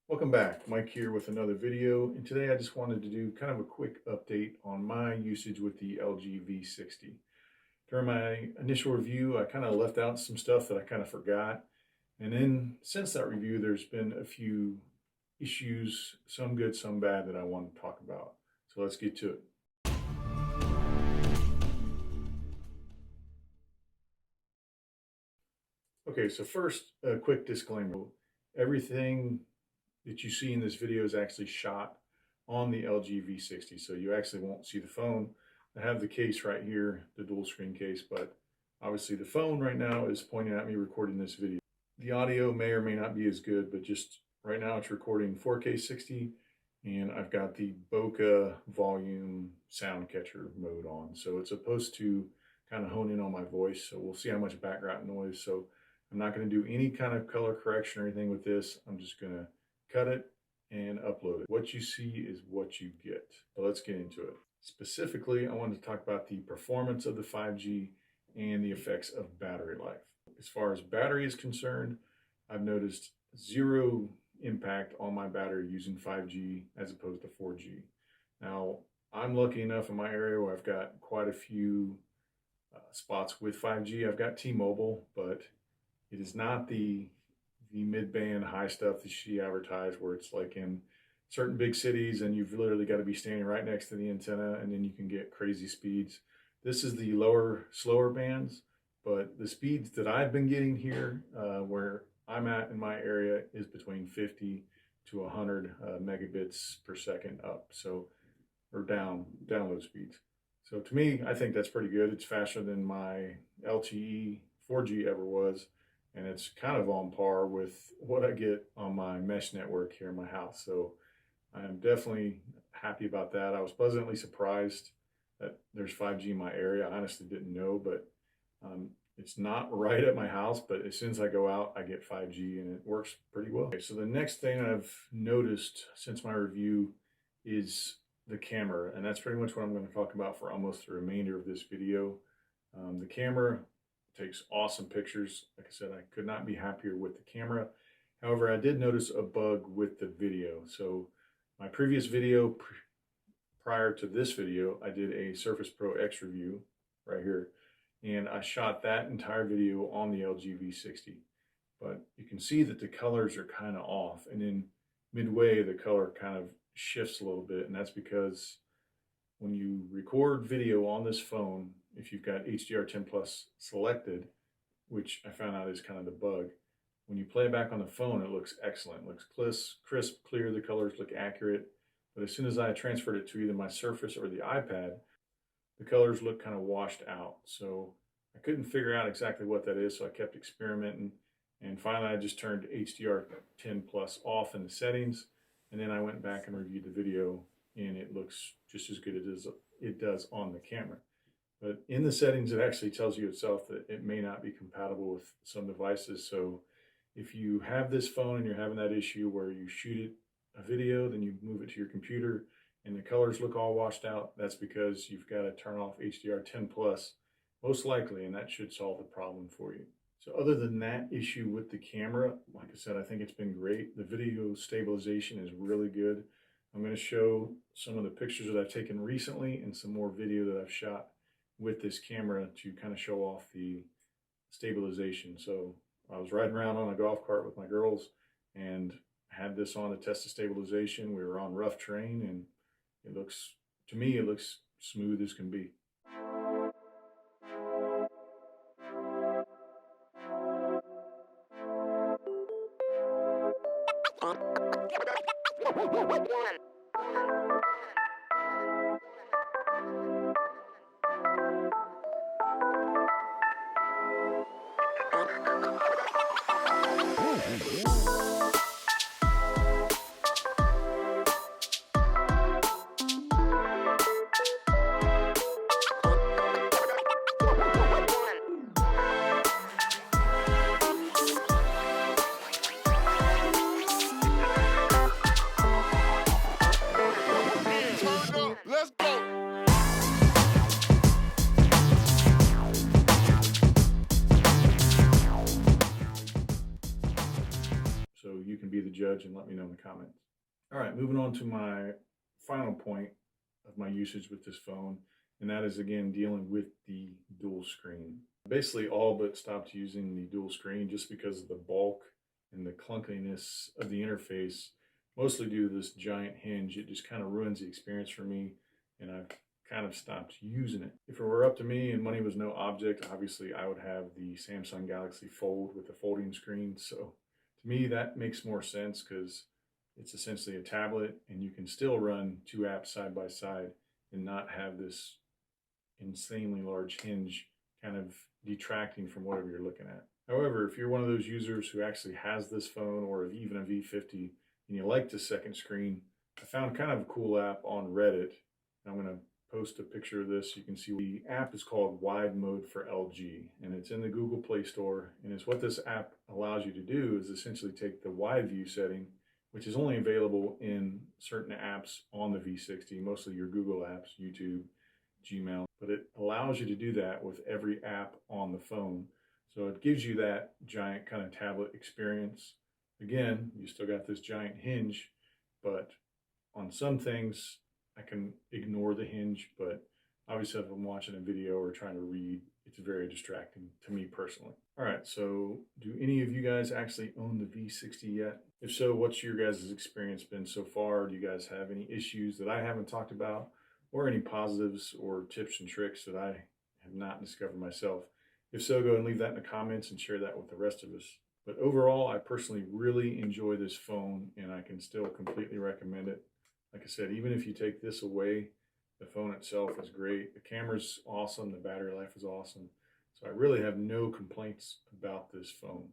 Welcome back, Mike here with another video, and today I just wanted to do kind of a quick update on my usage with the LG V60. During my initial review, I kind of left out some stuff that I kind of forgot, and then since that review there's been a few issues, some good, some bad, that I want to talk about. So let's get to it. Okay, so first, a quick disclaimer. Everything that you see in this video is actually shot on the LG V60, so you actually won't see the phone. I have the case right here, the dual screen case, but obviously the phone right now is pointing at me recording this video. The audio may or may not be as good, but just right now it's recording 4K 60, and I've got the bokeh volume sound catcher mode on, so it's supposed to kind of hone in on my voice. So we'll see how much background noise. So I'm not going to do any kind of color correction or anything with this. I'm just going to cut it and upload it. What you see is what you get. But let's get into it. Specifically, I wanted to talk about the performance of the 5G and the effects of battery life. As far as battery is concerned, I've noticed zero impact on my battery using 5G as opposed to 4G. Now, I'm lucky enough in my area where I've got quite a few spots with 5G. I've got T-Mobile, but it is not the mid-band high stuff that you see advertised, where it's like in certain big cities and you've literally got to be standing right next to the antenna and then you can get crazy speeds. This is the lower, slower bands, but the speeds that I've been getting here, where I'm at in my area, is between 50 to 100 megabits per second up, so, or download speeds. So to me, I think that's pretty good. It's faster than my LTE 4G ever was, and it's kind of on par with what I get on my mesh network here in my house. So I'm definitely happy about that. I was pleasantly surprised that there's 5G in my area. I honestly didn't know, but it's not right at my house, but as soon as I go out, I get 5G and it works pretty well. Okay, so the next thing I've noticed since my review is the camera, and that's pretty much what I'm going to talk about for almost the remainder of this video. The camera takes awesome pictures. Like I said, I could not be happier with the camera. However, I did notice a bug with the video. So my previous video, prior to this video, I did a Surface Pro X review right here, and I shot that entire video on the LG V60. But you can see that the colors are kind of off, and then midway the color kind of shifts a little bit, and that's because when you record video on this phone, if you've got HDR10 Plus selected, which I found out is kind of the bug, when you play it back on the phone, it looks excellent. It looks crisp, clear, the colors look accurate. But as soon as I transferred it to either my Surface or the iPad, the colors look kind of washed out. So I couldn't figure out exactly what that is, so I kept experimenting. And finally, I just turned HDR10 Plus off in the settings, and then I went back and reviewed the video, and it looks just as good as it does on the camera. But in the settings, it actually tells you itself that it may not be compatible with some devices. So if you have this phone and you're having that issue where you shoot a video, then you move it to your computer and the colors look all washed out, that's because you've got to turn off HDR10 Plus, most likely, and that should solve the problem for you. So other than that issue with the camera, like I said, I think it's been great. The video stabilization is really good. I'm going to show some of the pictures that I've taken recently and some more video that I've shot with this camera to kind of show off the stabilization. So I was riding around on a golf cart with my girls and had this on to test the stabilization. We were on rough terrain, and it looks, to me, it looks smooth as can be. let me know in the comments. All right, moving on to my final point of my usage with this phone, and that is again dealing with the dual screen. Basically all but stopped using the dual screen just because of the bulk and the clunkiness of the interface, mostly due to this giant hinge. It just kind of ruins the experience for me, and I've kind of stopped using it. If it were up to me and money was no object, obviously I would have the Samsung Galaxy Fold with the folding screen. So to me, that makes more sense because it's essentially a tablet and you can still run two apps side by side and not have this insanely large hinge kind of detracting from whatever you're looking at. However, if you're one of those users who actually has this phone or even a V50 and you like the second screen, I found kind of a cool app on Reddit. I'm going to post a picture of this. You can see the app is called Wide Mode for LG, and it's in the Google Play Store. And it's what this app allows you to do is essentially take the wide view setting, which is only available in certain apps on the V60, mostly your Google apps, YouTube, Gmail, but it allows you to do that with every app on the phone. So it gives you that giant kind of tablet experience. Again, you still got this giant hinge, but on some things I can ignore the hinge, but obviously if I'm watching a video or trying to read, it's very distracting to me personally. All right, so do any of you guys actually own the V60 yet? If so, what's your guys' experience been so far? Do you guys have any issues that I haven't talked about, or any positives or tips and tricks that I have not discovered myself? If so, go and leave that in the comments and share that with the rest of us. But overall, I personally really enjoy this phone and I can still completely recommend it. Like I said, even if you take this away, the phone itself is great. The camera's awesome. The battery life is awesome. So I really have no complaints about this phone.